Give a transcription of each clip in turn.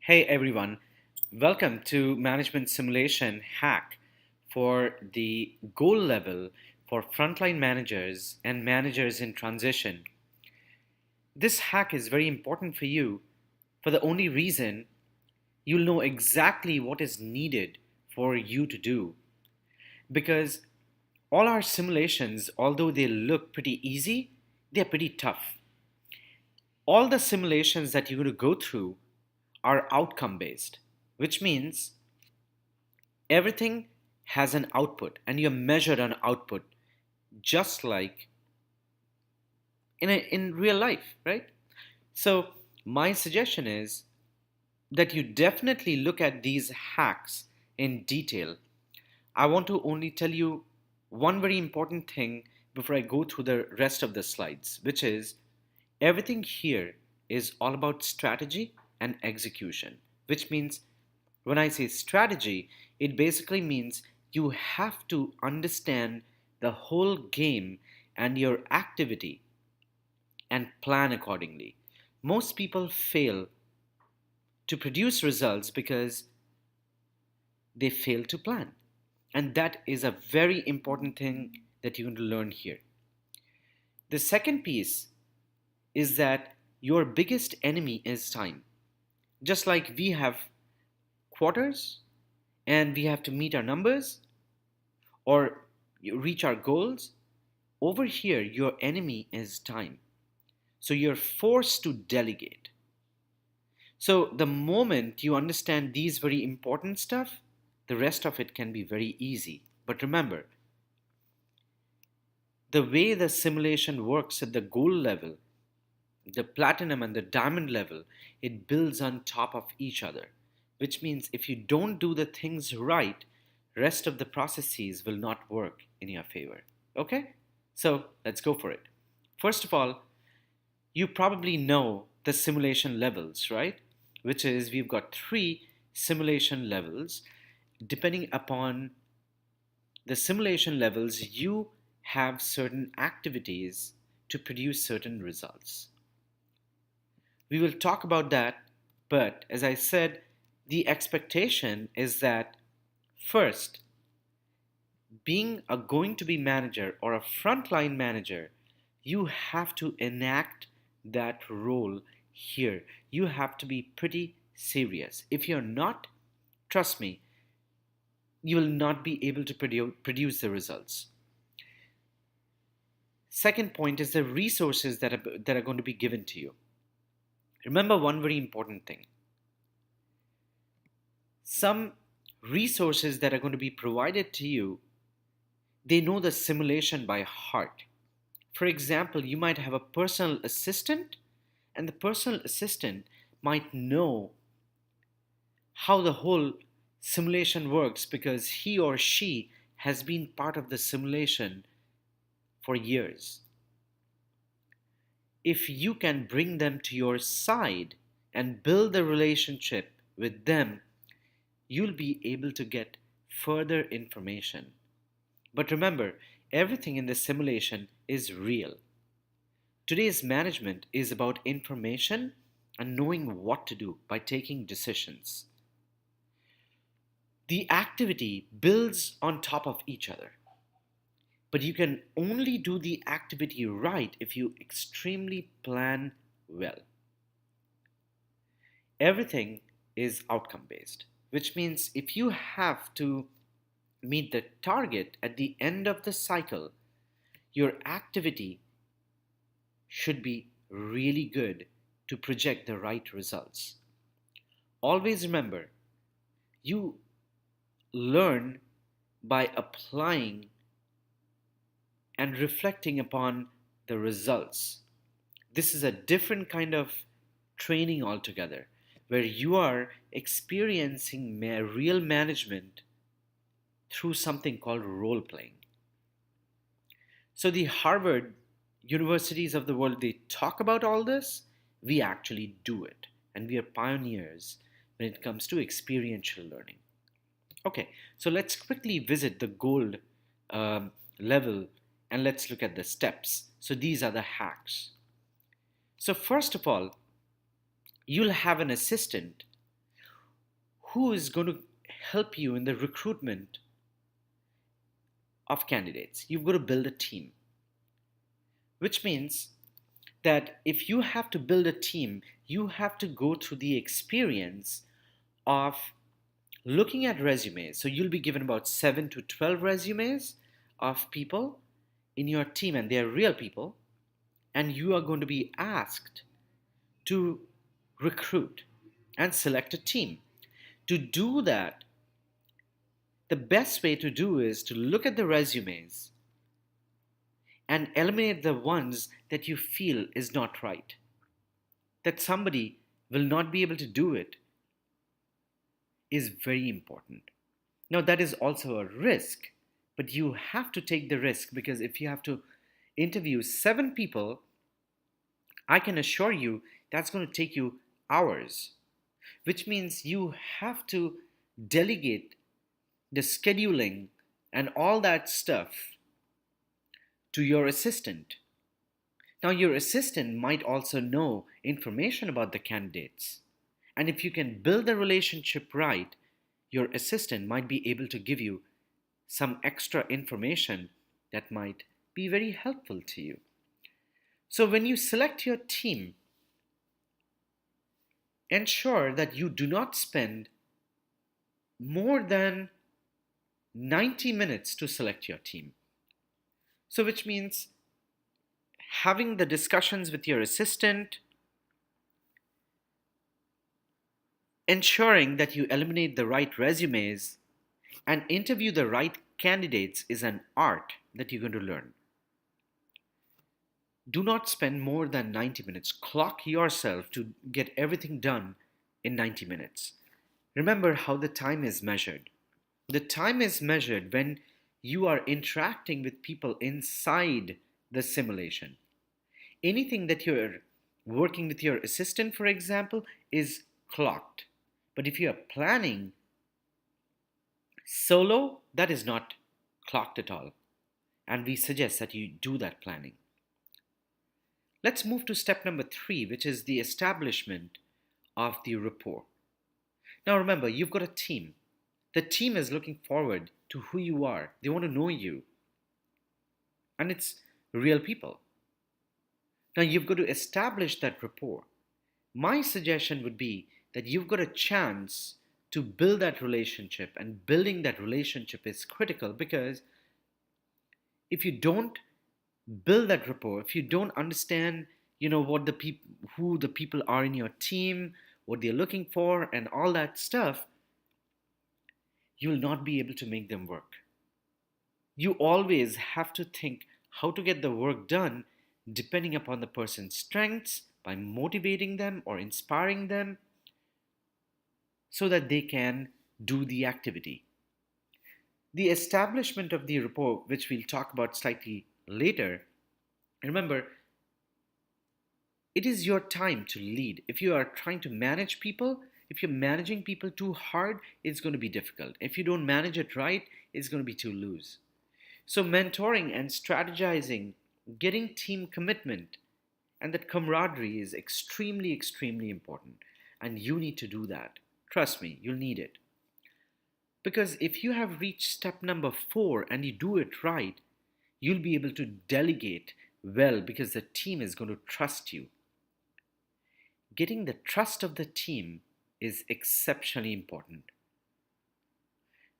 Hey everyone, welcome to Management Simulation Hack for the goal level for frontline managers and managers in transition. This hack is very important for you for the only reason you'll know exactly what is needed for you to do. Because all our simulations, although they look pretty easy, they're pretty tough. All the simulations that you're going to go through are outcome based, which means everything has an output and you're measured on output just like in real life, right? So my suggestion is that you definitely look at these hacks in detail. I want to only tell you one very important thing before I go through the rest of the slides, which is everything here is all about strategy and execution, which means when I say strategy, it basically means you have to understand the whole game and your activity and plan accordingly. Most people fail to produce results because they fail to plan. And that is a very important thing that you're going to learn here. The second piece is that your biggest enemy is time. Just like we have quarters and we have to meet our numbers or reach our goals, over here your enemy is time. So you're forced to delegate. So the moment you understand these very important stuff, the rest of it can be very easy. But remember, the way the simulation works at the gold level, the platinum and the diamond level, it builds on top of each other, which means if you don't do the things right, rest of the processes will not work in your favor. Okay? So let's go for it. First of all, you probably know the simulation levels, right? Which is we've got three simulation levels. Depending upon the simulation levels, you have certain activities to produce certain results. We will talk about that, but as I said, the expectation is that first, being a going to be manager or a frontline manager, you have to enact that role here. You have to be pretty serious. If you're not, trust me, you will not be able to produce the results. Second point is the resources that are going to be given to you. Remember one very important thing. Some resources that are going to be provided to you, they know the simulation by heart. For example, you might have a personal assistant, and the personal assistant might know how the whole simulation works because he or she has been part of the simulation for years. If you can bring them to your side and build a relationship with them, you'll be able to get further information. But remember, everything in the simulation is real. Today's management is about information and knowing what to do by taking decisions. The activity builds on top of each other. But you can only do the activity right if you extremely plan well. Everything is outcome based, which means if you have to meet the target at the end of the cycle, your activity should be really good to project the right results. Always remember, you learn by applying and reflecting upon the results. This is a different kind of training altogether, where you are experiencing real management through something called role playing. So, the Harvard universities of the world, they talk about all this, we actually do it, and we are pioneers when it comes to experiential learning. Okay, so let's quickly visit the gold level and let's look at the steps. So these are the hacks. So first of all, you'll have an assistant who is going to help you in the recruitment of candidates. You've got to build a team, which means that if you have to build a team, you have to go through the experience of looking at resumes. So you'll be given about 7 to 12 resumes of people in your team, and they're real people, and you are going to be asked to recruit and select a team. To do that, the best way to do is to look at the resumes and eliminate the ones that you feel is not right, that somebody will not be able to do it, is very important. Now, that is also a risk, but you have to take the risk, because if you have to interview 7 people, I can assure you that's going to take you hours, which means you have to delegate the scheduling and all that stuff to your assistant. Now, your assistant might also know information about the candidates. And if you can build the relationship right, your assistant might be able to give you some extra information that might be very helpful to you. So, when you select your team, ensure that you do not spend more than 90 minutes to select your team. So, which means having the discussions with your assistant, ensuring that you eliminate the right resumes, and interview the right candidates is an art that you're going to learn. Do not spend more than 90 minutes. Clock yourself to get everything done in 90 minutes. Remember how the time is measured. The time is measured when you are interacting with people inside the simulation. Anything that you're working with your assistant, for example, is clocked. But if you are planning solo, that is not clocked at all. And we suggest that you do that planning. Let's move to step number 3, which is the establishment of the rapport. Now remember, you've got a team. The team is looking forward to who you are. They want to know you. And it's real people. Now you've got to establish that rapport. My suggestion would be that you've got a chance to build that relationship, and building that relationship is critical, because if you don't build that rapport, if you don't understand, what who the people are in your team, what they're looking for, and all that stuff, you will not be able to make them work. You always have to think how to get the work done depending upon the person's strengths, by motivating them or inspiring them so that they can do the activity. The establishment of the rapport, which we'll talk about slightly later, remember, it is your time to lead. If you are trying to manage people, if you're managing people too hard, it's going to be difficult. If you don't manage it right, it's going to be too loose. So mentoring and strategizing, getting team commitment, and that camaraderie is extremely, extremely important. And you need to do that. Trust me, you'll need it. Because if you have reached step number 4 and you do it right, you'll be able to delegate well, because the team is going to trust you. Getting the trust of the team is exceptionally important.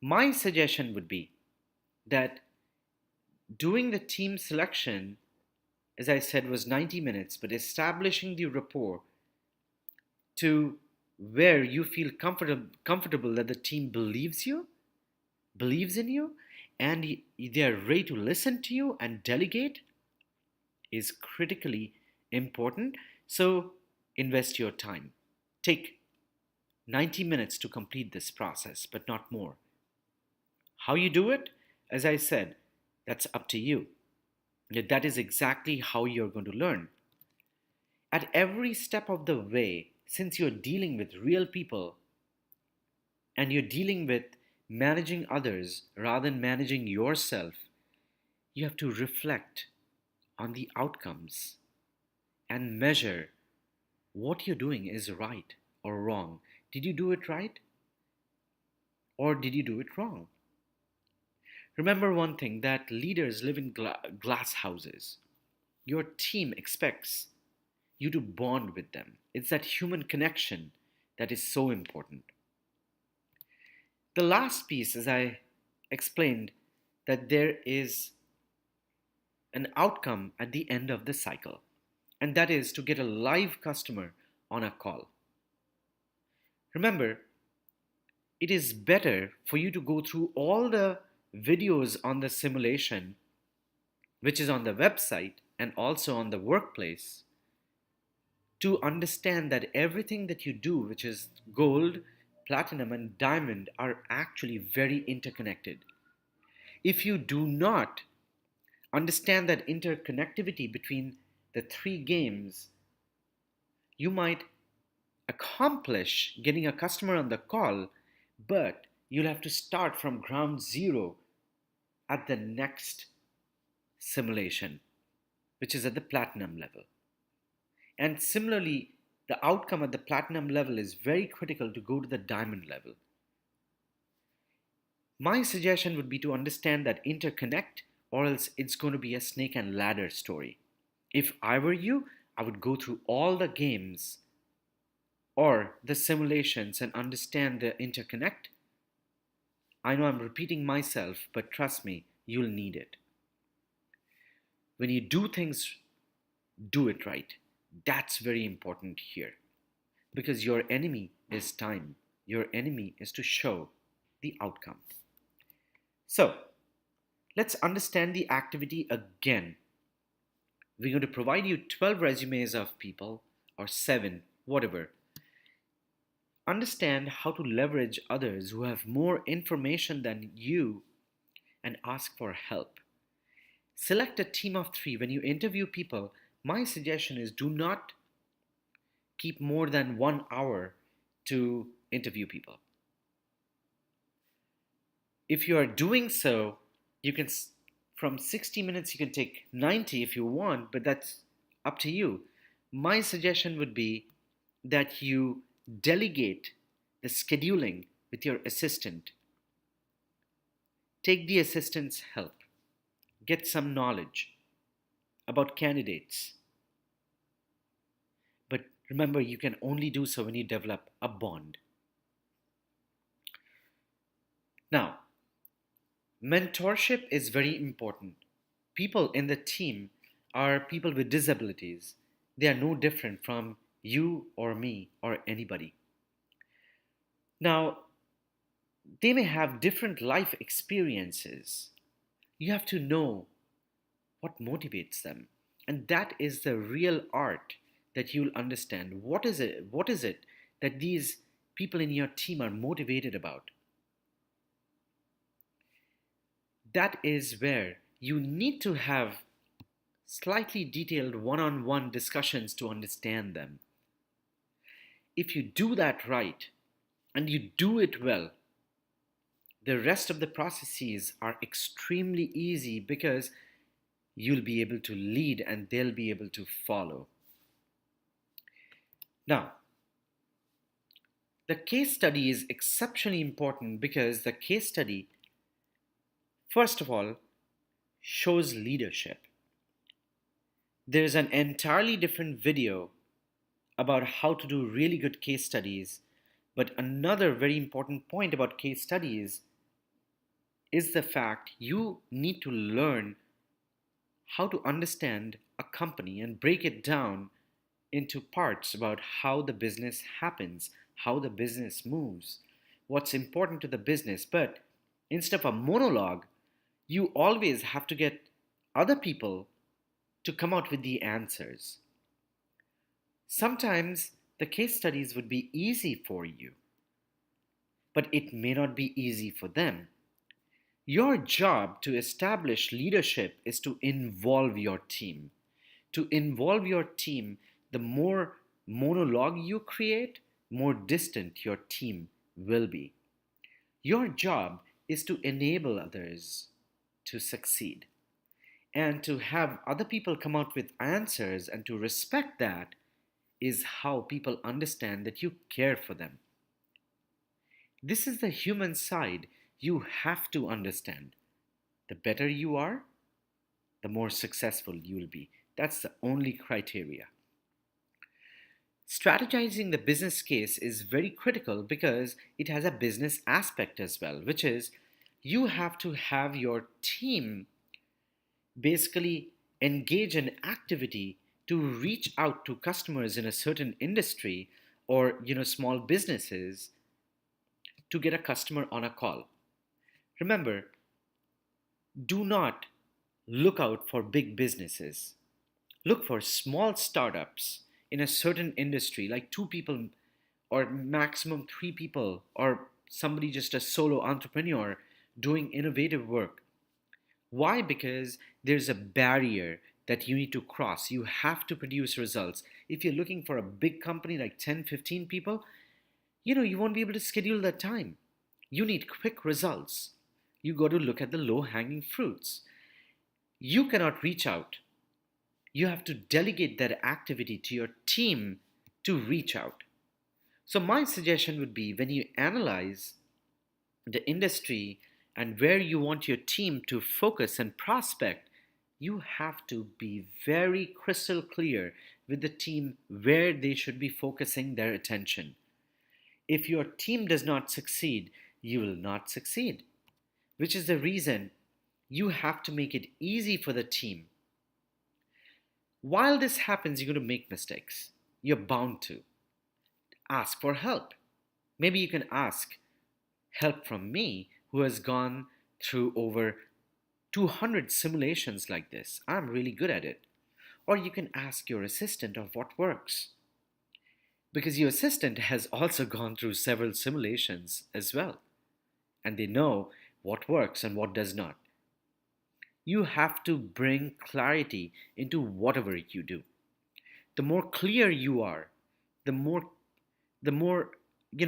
My suggestion would be that doing the team selection, as I said, was 90 minutes, but establishing the rapport to where you feel comfortable that the team believes in you, and they are ready to listen to you and delegate, is critically important. So invest your time. Take 90 minutes to complete this process, but not more. How you do it, as I said, that's up to you. That is exactly how you're going to learn. At every step of the way, since you're dealing with real people and you're dealing with managing others rather than managing yourself, you have to reflect on the outcomes and measure what you're doing is right or wrong. Did you do it right? or did you do it wrong? Remember one thing, that leaders live in glass houses. Your team expects you to bond with them. It's that human connection that is so important. The last piece, as I explained, that there is an outcome at the end of the cycle, and that is to get a live customer on a call. Remember, it is better for you to go through all the videos on the simulation, which is on the website and also on the workplace, to understand that everything that you do, which is gold, platinum, and diamond, are actually very interconnected. If you do not understand that interconnectivity between the three games, you might accomplish getting a customer on the call, but you'll have to start from ground zero at the next simulation, which is at the platinum level. And similarly, the outcome at the platinum level is very critical to go to the diamond level. My suggestion would be to understand that interconnect, or else it's going to be a snake and ladder story. If I were you, I would go through all the games or the simulations and understand the interconnect. I know I'm repeating myself, but trust me, you'll need it. When you do things, do it right. That's very important here. Because your enemy is time. Your enemy is to show the outcome. So, let's understand the activity again. We're going to provide you 12 resumes of people, or 7, whatever. Understand how to leverage others who have more information than you and ask for help. Select a team of 3. When you interview people, my suggestion is do not keep more than 1 hour to interview people. If you are doing so, you can, from 60 minutes, you can take 90 if you want, but that's up to you. My suggestion would be that you delegate the scheduling with your assistant. Take the assistant's help. Get some knowledge about candidates. But remember, you can only do so when you develop a bond. Now, mentorship is very important. People in the team are people with disabilities. They are no different from you or me or anybody. Now, they may have different life experiences. You have to know what motivates them. And that is the real art that you'll understand. What is it that these people in your team are motivated about? That is where you need to have slightly detailed one-on-one discussions to understand them. If you do that right, and you do it well, the rest of the processes are extremely easy because you'll be able to lead and they'll be able to follow. Now, the case study is exceptionally important because the case study, first of all, shows leadership. There's an entirely different video about how to do really good case studies, but another very important point about case studies is the fact you need to learn how to understand a company and break it down into parts about how the business happens, how the business moves, what's important to the business. But instead of a monologue, you always have to get other people to come out with the answers. Sometimes the case studies would be easy for you, but it may not be easy for them. Your job to establish leadership is to involve your team. To involve your team, the more monologue you create, more distant your team will be. Your job is to enable others to succeed and to have other people come out with answers, and to respect that is how people understand that you care for them. This is the human side you have to understand. The better you are, the more successful you will be. That's the only criteria. Strategizing the business case is very critical because it has a business aspect as well, which is you have to have your team basically engage in activity to reach out to customers in a certain industry or small businesses to get a customer on a call. Remember, do not look out for big businesses. Look for small startups in a certain industry, like two people or maximum three people, or somebody just a solo entrepreneur doing innovative work. Why? Because there's a barrier that you need to cross. You have to produce results. If you're looking for a big company like 10, 15 people, you won't be able to schedule that time. You need quick results. You got to look at the low hanging fruits. You cannot reach out. You have to delegate that activity to your team to reach out. So, my suggestion would be when you analyze the industry and where you want your team to focus and prospect, you have to be very crystal clear with the team where they should be focusing their attention. If your team does not succeed, you will not succeed, which is the reason you have to make it easy for the team. While this happens, you're going to make mistakes. You're bound to. Ask for help. Maybe you can ask help from me, who has gone through over 200 simulations like this. I'm really good at it. Or you can ask your assistant of what works, because your assistant has also gone through several simulations as well, and they know what works and what does not. You have to bring clarity into whatever you do. The more clear you are, the more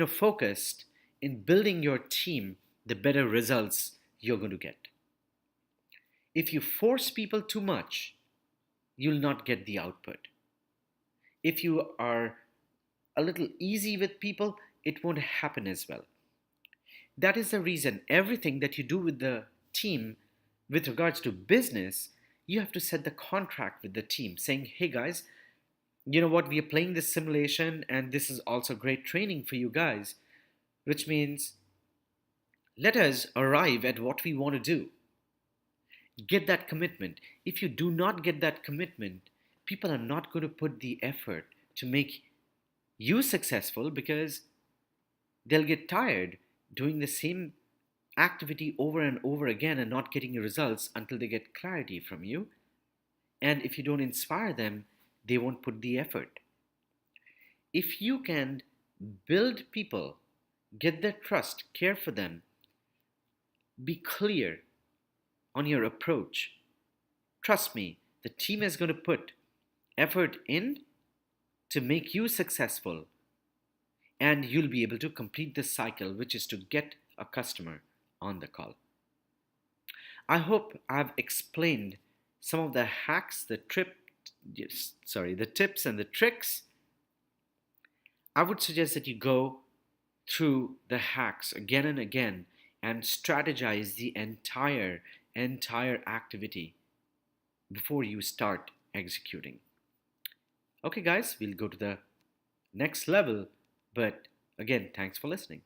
focused in building your team, the better results you're going to get. If you force people too much, you'll not get the output. If you are a little easy with people, it won't happen as well. That is the reason everything that you do with the team with regards to business, you have to set the contract with the team saying, hey guys, you know what, we are playing this simulation and this is also great training for you guys, which means let us arrive at what we want to do. Get that commitment. If you do not get that commitment, people are not going to put the effort to make you successful because they'll get tired doing the same activity over and over again and not getting results until they get clarity from you. And if you don't inspire them, they won't put the effort. If you can build people, get their trust, care for them, be clear on your approach, trust me, the team is going to put effort in to make you successful, and you'll be able to complete this cycle, which is to get a customer on the call. I hope I've explained some of the hacks, the tips and the tricks. I would suggest that you go through the hacks again and again and strategize the entire activity before you start executing. Okay, guys, we'll go to the next level, but again, thanks for listening.